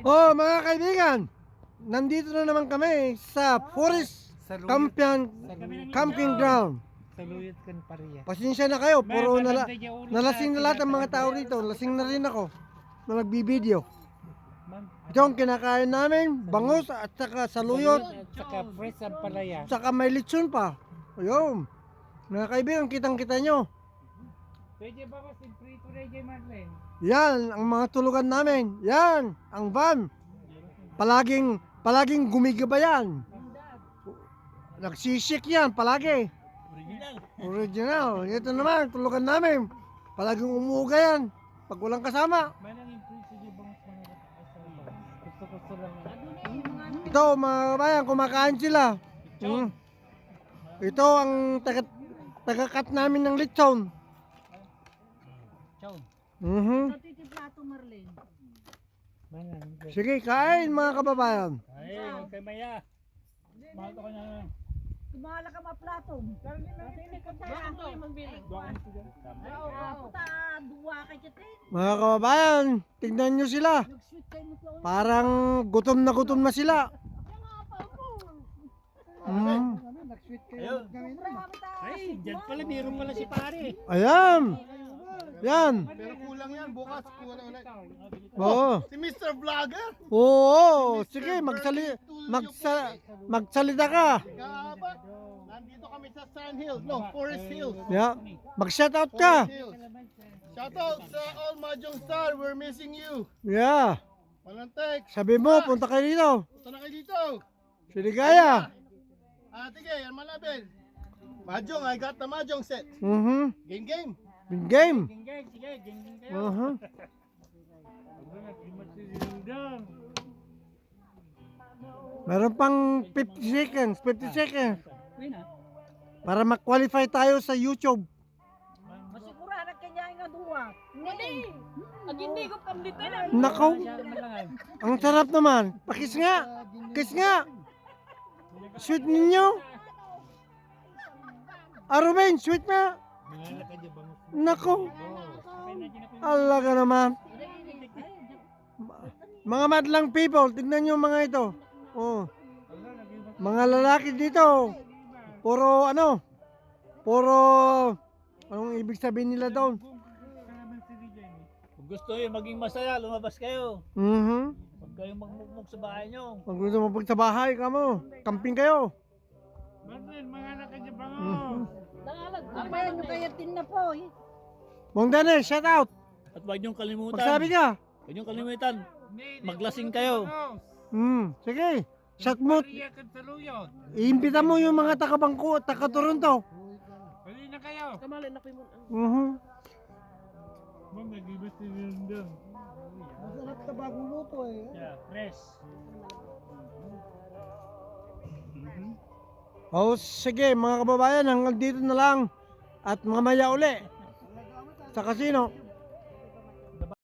Oh, mga kaibigan, nandito na naman kami sa Forest Camping Ground. Saluyot kan pariya. Pasensya na kayo, puro nalasing na lahat ang mga tao rito. Lasing na rin ako na nagbibideo. Ito ang kinakain namin, bangus at saka saluyot, At saka fresh ang palaya. saka may lechon pa. Ayun. Mga kaibigan, kitang-kita nyo. Pwede ba kasi prito na kay Marlene? Yan ang mga tulugan namin. Yan ang van. Palaging gumigabayan. Nagsisik yan palagi. Original. Ito naman tulugan namin. Palaging umuuga yan. Pag walang kasama. Manang yung prito niya bangus mga gusto lang. Ito mga kabayan, kumakain sila. Ito ang taga-cut namin ng lechon. Chow. Plato Marlene. Manang. Sige, kain mga kababayan. Ay, huwag kay Maya. Mahal ko na. Kumahala ka maplato. Bakit mo yung magbilang? Puta, duwa kay kitin. Mga kababayan, tignan nyo sila. Nag-sweet kayo mo to. Parang gutom na sila. Ay, dyan pala, meron pala si pare. Ayan. Yan. Pero kulang yan, bukas kuha na ulit. Oo. Si Mr. Vlogger? Oo. Sige, magsalita ka. Gaba. Nandito kami sa Sand Hills, no, Forest Hills. Yeah. Mag-shoutout ka. Forest Hills. Shoutout sa all Mahjong Star, we're missing you. Yeah. Walang text. Sabi mo, punta kayo dito. Punta na kayo dito. Siligaya. Sige, yan malapit. Mahjong, I got the Mahjong set. Game. Game. Ginggay, sige, ginggay kayo. Meron pang 50 seconds. Para mag-qualify tayo sa YouTube. Masigurado kanya nga duwa. Hindi. Ang hindi ko pamditin. Nako. Ang sarap naman. Pakis nga. Kiss nga. Sweet ninyo. Ruben, sweet nga. Nako. Alaga naman. Mga madlang people, tignan nyo mga ito. Oh. Mga lalaki dito. Puro anong ibig sabihin nila doon? Kung gusto nyo maging masaya, lumabas kayo. Huwag kayong magmukmuk sa bahay nyo. Pag gusto mo sa bahay, kamo. Camping kayo. Marlene, mga nakadya bango. Apayan nyo kaya tin na po. Mong Dane, shout out. At huwag niyong kalimutan. Magsabi ka. Huwag niyong kalimutan. Maglasing kayo. Sige. Shout mo. Pariya kan saluyot. Iimbita mo yung mga taga-Bangko, taga-Toronto. Pwede na kayo. Kamalin na kayo Mhm. Ma'am, nag-ibas din doon. Masarap na bagong luto eh. Yeah, fresh. Oh, sige mga kababayan, hanggang dito na lang. At mamaya uli sa casino.